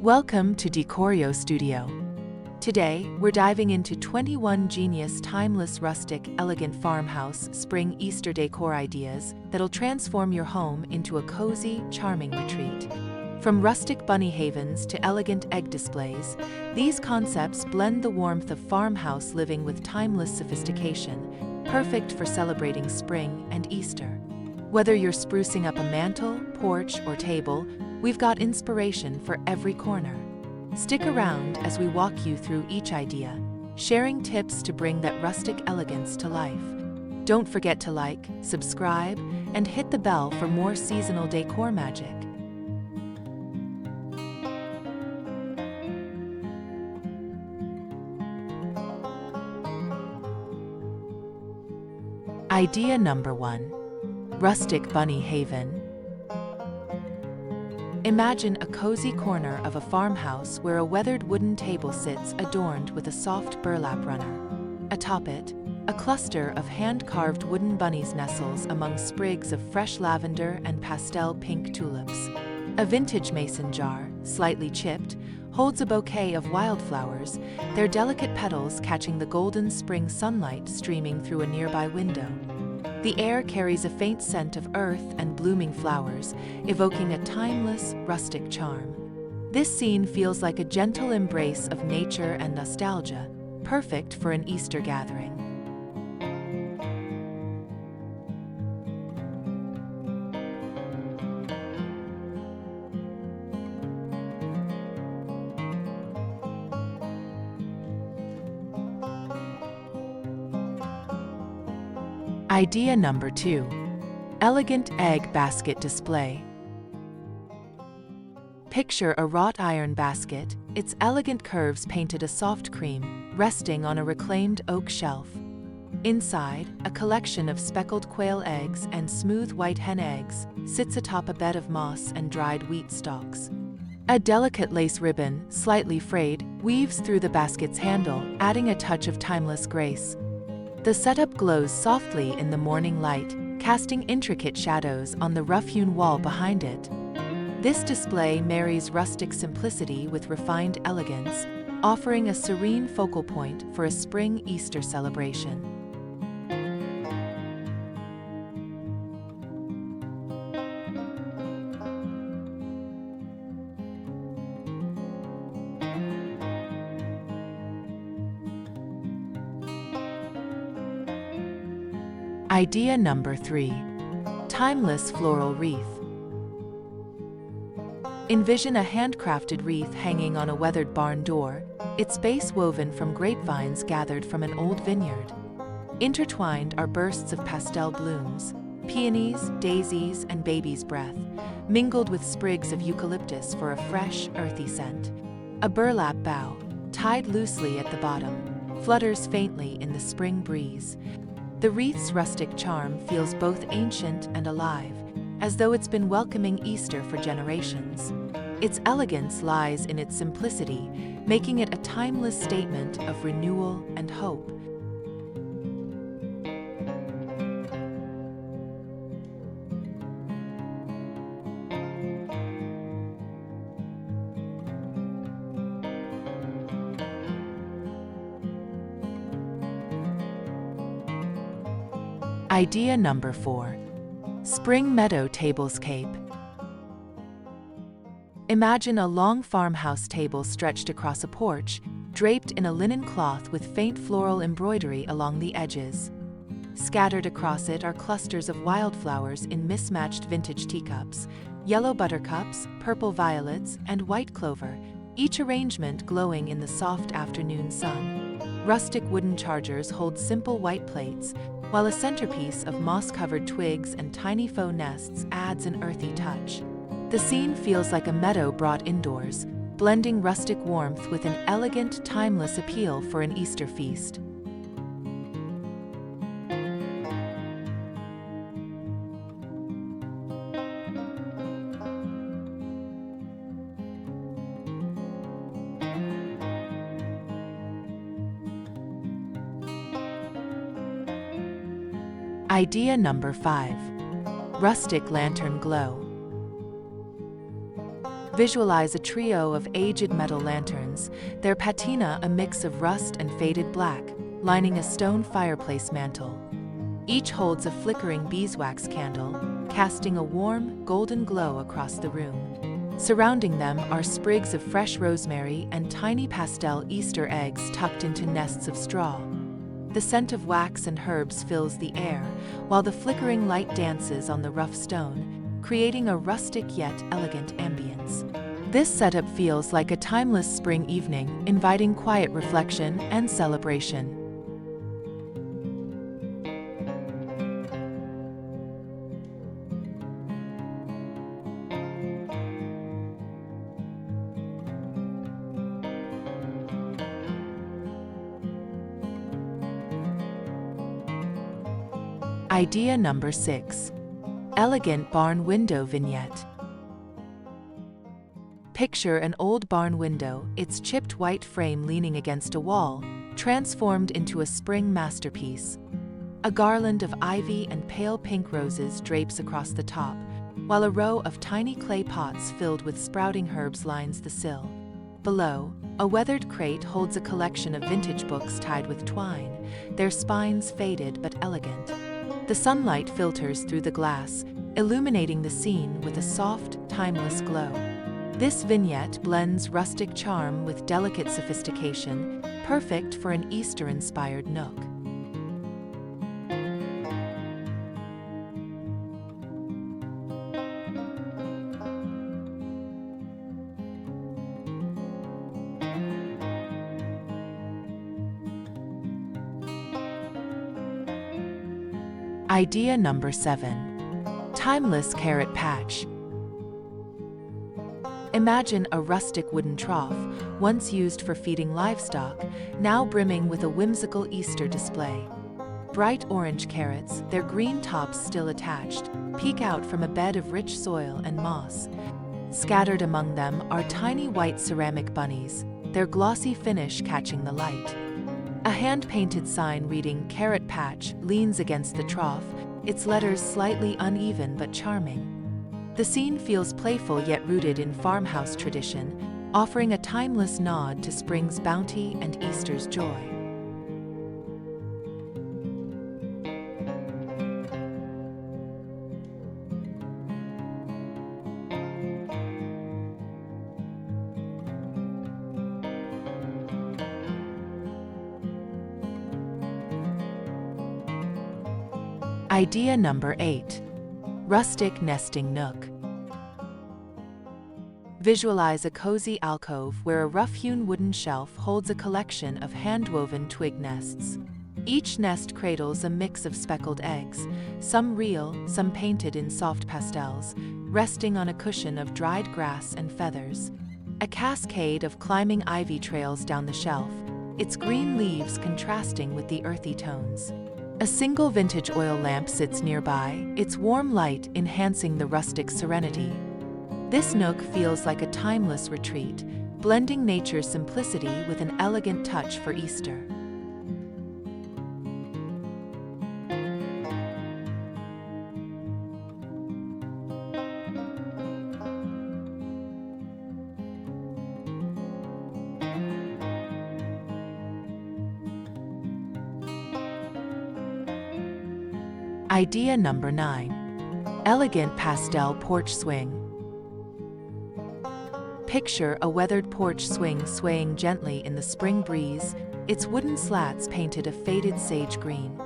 Welcome to Decor Studio. Today, we're diving into 21 genius, timeless, rustic, elegant farmhouse spring Easter decor ideas that'll transform your home into a cozy, charming retreat. From rustic bunny havens to elegant egg displays, these concepts blend the warmth of farmhouse living with timeless sophistication, perfect for celebrating spring and Easter. Whether you're sprucing up a mantel, porch, or table, we've got inspiration for every corner. Stick around as we walk you through each idea, sharing tips to bring that rustic elegance to life. Don't forget to like, subscribe, and hit the bell for more seasonal decor magic. Idea number 1. Rustic Bunny Haven. Imagine a cozy corner of a farmhouse where a weathered wooden table sits adorned with a soft burlap runner. Atop it, a cluster of hand-carved wooden bunnies nestles among sprigs of fresh lavender and pastel pink tulips. A vintage mason jar, slightly chipped, holds a bouquet of wildflowers, their delicate petals catching the golden spring sunlight streaming through a nearby window. The air carries a faint scent of earth and blooming flowers, evoking a timeless, rustic charm. This scene feels like a gentle embrace of nature and nostalgia, perfect for an Easter gathering. Idea number 2. Elegant egg basket display. Picture a wrought iron basket, its elegant curves painted a soft cream, resting on a reclaimed oak shelf. Inside, a collection of speckled quail eggs and smooth white hen eggs sits atop a bed of moss and dried wheat stalks. A delicate lace ribbon, slightly frayed, weaves through the basket's handle, adding a touch of timeless grace. The setup glows softly in the morning light, casting intricate shadows on the rough-hewn wall behind it. This display marries rustic simplicity with refined elegance, offering a serene focal point for a spring Easter celebration. Idea number 3. Timeless floral wreath. Envision a handcrafted wreath hanging on a weathered barn door, its base woven from grapevines gathered from an old vineyard. Intertwined are bursts of pastel blooms, peonies, daisies, and baby's breath, mingled with sprigs of eucalyptus for a fresh, earthy scent. A burlap bough, tied loosely at the bottom, flutters faintly in the spring breeze. The wreath's rustic charm feels both ancient and alive, as though it's been welcoming Easter for generations. Its elegance lies in its simplicity, making it a timeless statement of renewal and hope. Idea number 4. Spring Meadow Tablescape. Imagine a long farmhouse table stretched across a porch, draped in a linen cloth with faint floral embroidery along the edges. Scattered across it are clusters of wildflowers in mismatched vintage teacups, yellow buttercups, purple violets, and white clover, each arrangement glowing in the soft afternoon sun. Rustic wooden chargers hold simple white plates, while a centerpiece of moss-covered twigs and tiny faux nests adds an earthy touch. The scene feels like a meadow brought indoors, blending rustic warmth with an elegant, timeless appeal for an Easter feast. Idea number 5. Rustic lantern glow. Visualize a trio of aged metal lanterns, their patina a mix of rust and faded black, lining a stone fireplace mantel. Each holds a flickering beeswax candle, casting a warm, golden glow across the room. Surrounding them are sprigs of fresh rosemary and tiny pastel Easter eggs tucked into nests of straw. The scent of wax and herbs fills the air, while the flickering light dances on the rough stone, creating a rustic yet elegant ambience. This setup feels like a timeless spring evening, inviting quiet reflection and celebration. Idea number 6. Elegant barn window vignette. Picture an old barn window, its chipped white frame leaning against a wall, transformed into a spring masterpiece. A garland of ivy and pale pink roses drapes across the top, while a row of tiny clay pots filled with sprouting herbs lines the sill. Below, a weathered crate holds a collection of vintage books tied with twine, their spines faded but elegant. The sunlight filters through the glass, illuminating the scene with a soft, timeless glow. This vignette blends rustic charm with delicate sophistication, perfect for an Easter-inspired nook. Idea number 7. Timeless carrot patch. Imagine a rustic wooden trough, once used for feeding livestock, now brimming with a whimsical Easter display. Bright orange carrots, their green tops still attached, peek out from a bed of rich soil and moss. Scattered among them are tiny white ceramic bunnies, their glossy finish catching the light. A hand-painted sign reading "Carrot Patch" leans against the trough, its letters slightly uneven but charming. The scene feels playful yet rooted in farmhouse tradition, offering a timeless nod to spring's bounty and Easter's joy. Idea number 8. Rustic nesting nook. Visualize a cozy alcove where a rough-hewn wooden shelf holds a collection of hand-woven twig nests. Each nest cradles a mix of speckled eggs, some real, some painted in soft pastels, resting on a cushion of dried grass and feathers. A cascade of climbing ivy trails down the shelf, its green leaves contrasting with the earthy tones. A single vintage oil lamp sits nearby, its warm light enhancing the rustic serenity. This nook feels like a timeless retreat, blending nature's simplicity with an elegant touch for Easter. Idea number 9. Elegant pastel porch swing. Picture a weathered porch swing swaying gently in the spring breeze, its wooden slats painted a faded sage green.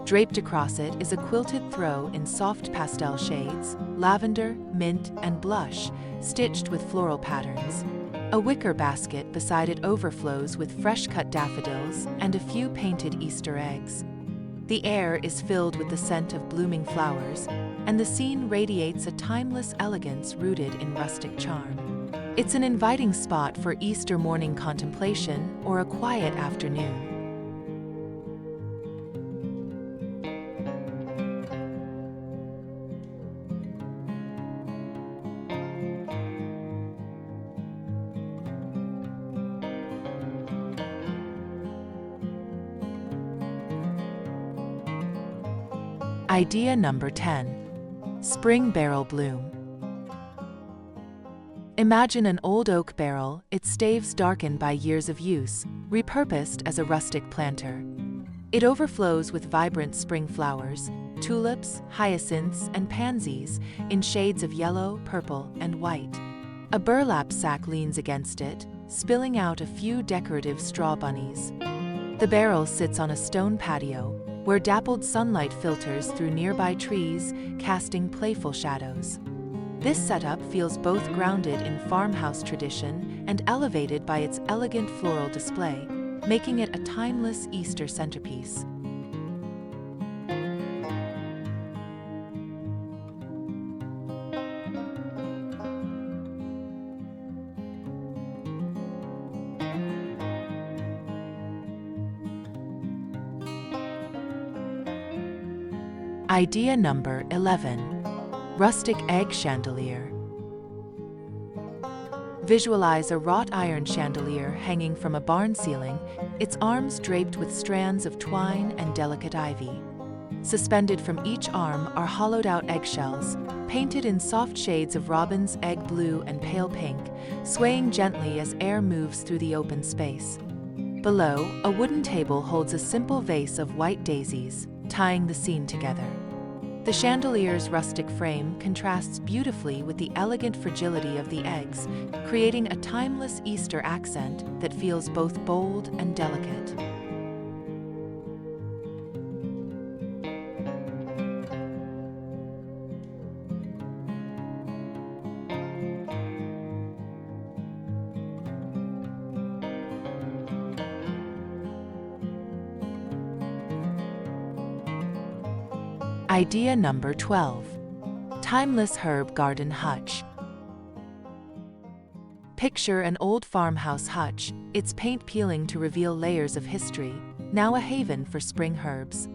Draped across it is a quilted throw in soft pastel shades, lavender, mint, and blush, stitched with floral patterns. A wicker basket beside it overflows with fresh-cut daffodils and a few painted Easter eggs. The air is filled with the scent of blooming flowers, and the scene radiates a timeless elegance rooted in rustic charm. It's an inviting spot for Easter morning contemplation or a quiet afternoon. Idea number 10. Spring barrel bloom. Imagine an old oak barrel, its staves darkened by years of use, repurposed as a rustic planter. It overflows with vibrant spring flowers, tulips, hyacinths, and pansies in shades of yellow, purple, and white. A burlap sack leans against it, spilling out a few decorative straw bunnies. The barrel sits on a stone patio, where dappled sunlight filters through nearby trees, casting playful shadows. This setup feels both grounded in farmhouse tradition and elevated by its elegant floral display, making it a timeless Easter centerpiece. Idea number 11. Rustic Egg Chandelier. Visualize a wrought iron chandelier hanging from a barn ceiling, its arms draped with strands of twine and delicate ivy. Suspended from each arm are hollowed-out eggshells, painted in soft shades of robin's egg blue and pale pink, swaying gently as air moves through the open space. Below, a wooden table holds a simple vase of white daisies, tying the scene together. The chandelier's rustic frame contrasts beautifully with the elegant fragility of the eggs, creating a timeless Easter accent that feels both bold and delicate. Idea number 12. Timeless Herb Garden Hutch. Picture an old farmhouse hutch, its paint peeling to reveal layers of history, now a haven for spring herbs.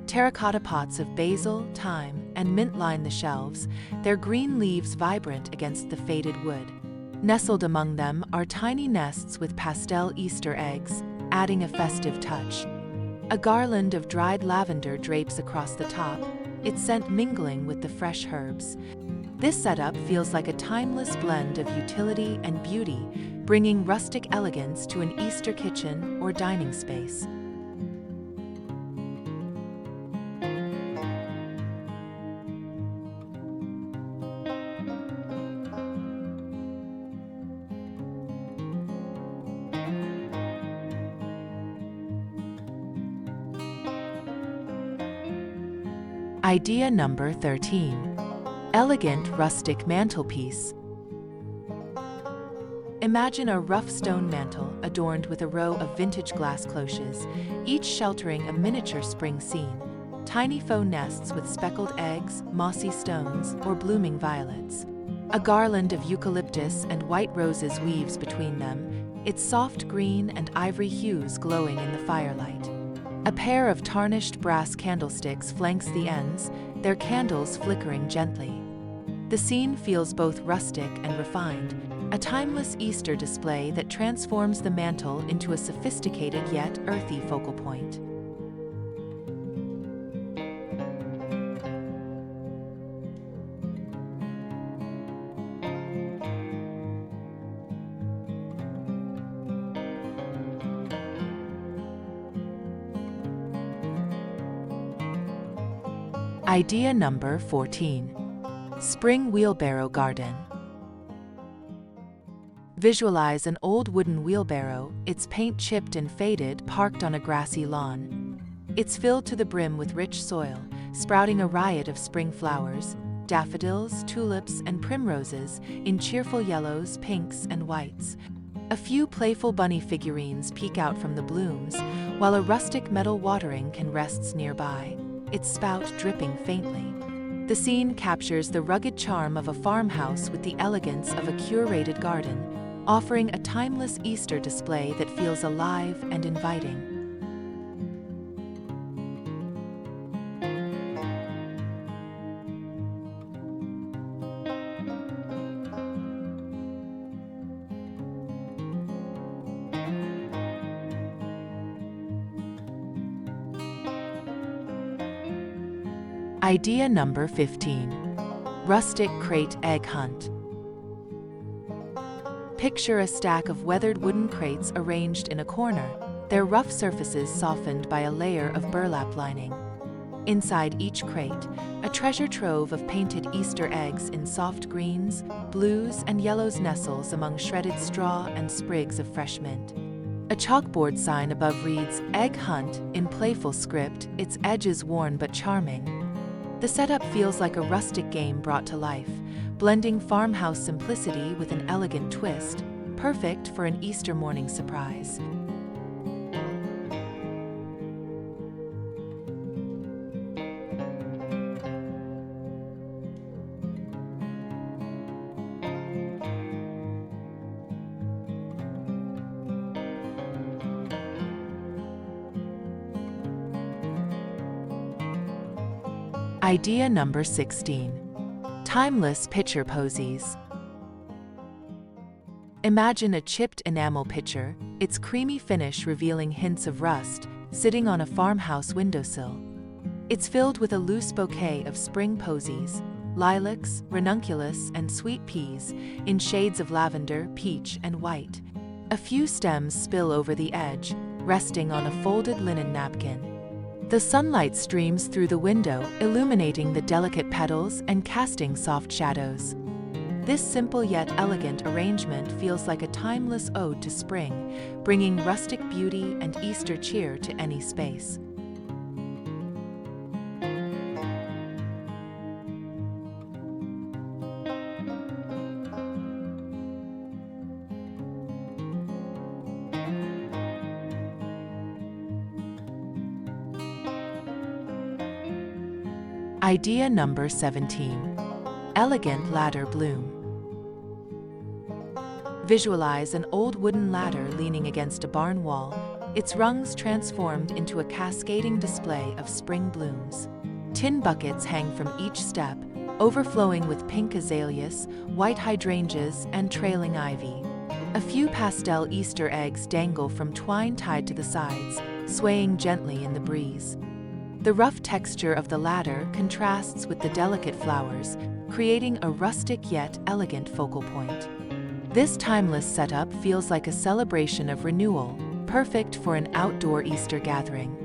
Terracotta pots of basil, thyme, and mint line the shelves, their green leaves vibrant against the faded wood. Nestled among them are tiny nests with pastel Easter eggs, adding a festive touch. A garland of dried lavender drapes across the top, its scent mingling with the fresh herbs. This setup feels like a timeless blend of utility and beauty, bringing rustic elegance to an Easter kitchen or dining space. Idea number 13. Elegant rustic mantelpiece. Imagine a rough stone mantel adorned with a row of vintage glass cloches, each sheltering a miniature spring scene. Tiny faux nests with speckled eggs, mossy stones, or blooming violets. A garland of eucalyptus and white roses weaves between them, its soft green and ivory hues glowing in the firelight. A pair of tarnished brass candlesticks flanks the ends, their candles flickering gently. The scene feels both rustic and refined, a timeless Easter display that transforms the mantel into a sophisticated yet earthy focal point. Idea number 14. Spring Wheelbarrow Garden. Visualize an old wooden wheelbarrow, its paint chipped and faded, parked on a grassy lawn. It's filled to the brim with rich soil, sprouting a riot of spring flowers, daffodils, tulips, and primroses in cheerful yellows, pinks, and whites. A few playful bunny figurines peek out from the blooms, while a rustic metal watering can rests nearby, its spout dripping faintly. The scene captures the rugged charm of a farmhouse with the elegance of a curated garden, offering a timeless Easter display that feels alive and inviting. Idea number 15. Rustic Crate Egg Hunt. Picture a stack of weathered wooden crates arranged in a corner, their rough surfaces softened by a layer of burlap lining. Inside each crate, a treasure trove of painted Easter eggs in soft greens, blues, and yellows nestles among shredded straw and sprigs of fresh mint. A chalkboard sign above reads, "Egg Hunt," in playful script, its edges worn but charming. The setup feels like a rustic game brought to life, blending farmhouse simplicity with an elegant twist, perfect for an Easter morning surprise. Idea number 16. Timeless pitcher posies. Imagine a chipped enamel pitcher, its creamy finish revealing hints of rust, sitting on a farmhouse windowsill. It's filled with a loose bouquet of spring posies, lilacs, ranunculus, and sweet peas, in shades of lavender, peach, and white. A few stems spill over the edge, resting on a folded linen napkin. The sunlight streams through the window, illuminating the delicate petals and casting soft shadows. This simple yet elegant arrangement feels like a timeless ode to spring, bringing rustic beauty and Easter cheer to any space. Idea number 17. Elegant ladder bloom. Visualize an old wooden ladder leaning against a barn wall, its rungs transformed into a cascading display of spring blooms. Tin buckets hang from each step, overflowing with pink azaleas, white hydrangeas, and trailing ivy. A few pastel Easter eggs dangle from twine tied to the sides, swaying gently in the breeze. The rough texture of the ladder contrasts with the delicate flowers, creating a rustic yet elegant focal point. This timeless setup feels like a celebration of renewal, perfect for an outdoor Easter gathering.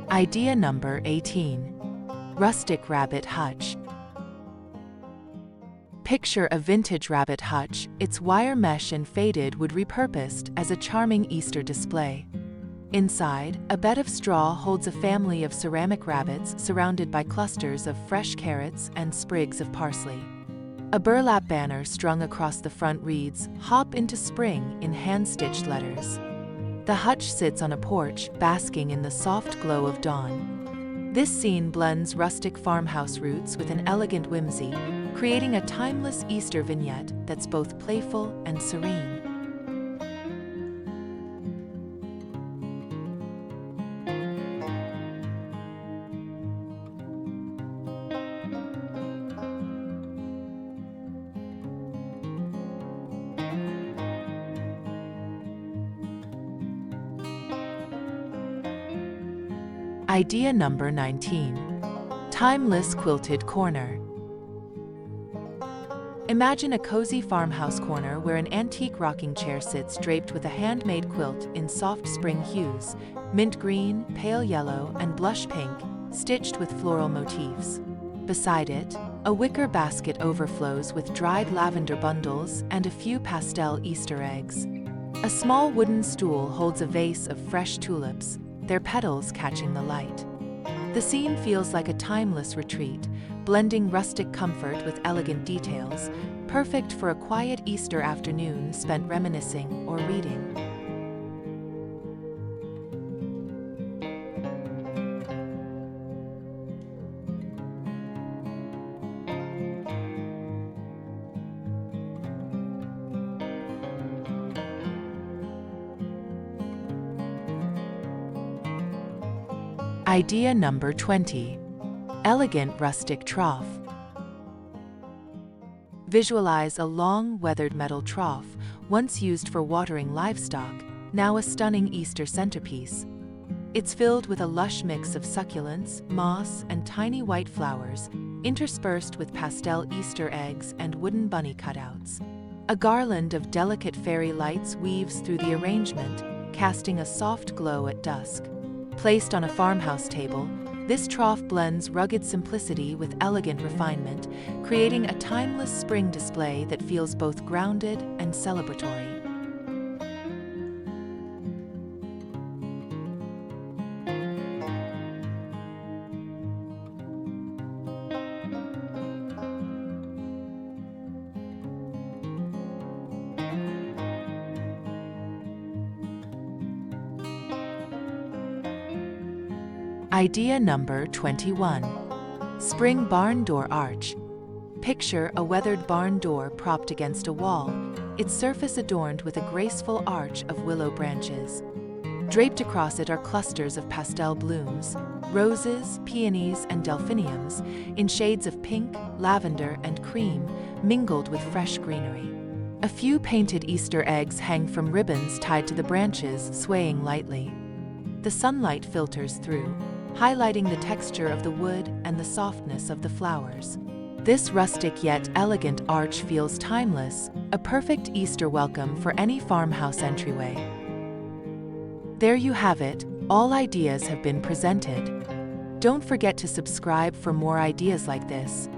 Idea number 18. Rustic rabbit hutch. Picture a vintage rabbit hutch, its wire mesh and faded wood repurposed as a charming Easter display. Inside, a bed of straw holds a family of ceramic rabbits surrounded by clusters of fresh carrots and sprigs of parsley. A burlap banner strung across the front reads, "Hop into spring," in hand-stitched letters. The hutch sits on a porch, basking in the soft glow of dawn. This scene blends rustic farmhouse roots with an elegant whimsy, creating a timeless Easter vignette that's both playful and serene. Idea number 19. Timeless quilted corner. Imagine a cozy farmhouse corner where an antique rocking chair sits draped with a handmade quilt in soft spring hues, mint green, pale yellow, and blush pink, stitched with floral motifs. Beside it, a wicker basket overflows with dried lavender bundles and a few pastel Easter eggs. A small wooden stool holds a vase of fresh tulips, their petals catching the light. The scene feels like a timeless retreat, blending rustic comfort with elegant details, perfect for a quiet Easter afternoon spent reminiscing or reading. Idea number 20. Elegant rustic trough. Visualize a long, weathered metal trough, once used for watering livestock, now a stunning Easter centerpiece. It's filled with a lush mix of succulents, moss, and tiny white flowers, interspersed with pastel Easter eggs and wooden bunny cutouts. A garland of delicate fairy lights weaves through the arrangement, casting a soft glow at dusk. Placed on a farmhouse table, this trough blends rugged simplicity with elegant refinement, creating a timeless spring display that feels both grounded and celebratory. Idea number 21. Spring barn door arch. Picture a weathered barn door propped against a wall, its surface adorned with a graceful arch of willow branches. Draped across it are clusters of pastel blooms, roses, peonies, and delphiniums, in shades of pink, lavender, and cream, mingled with fresh greenery. A few painted Easter eggs hang from ribbons tied to the branches, swaying lightly. The sunlight filters through, highlighting the texture of the wood and the softness of the flowers. This rustic yet elegant arch feels timeless, a perfect Easter welcome for any farmhouse entryway. There you have it, all ideas have been presented. Don't forget to subscribe for more ideas like this.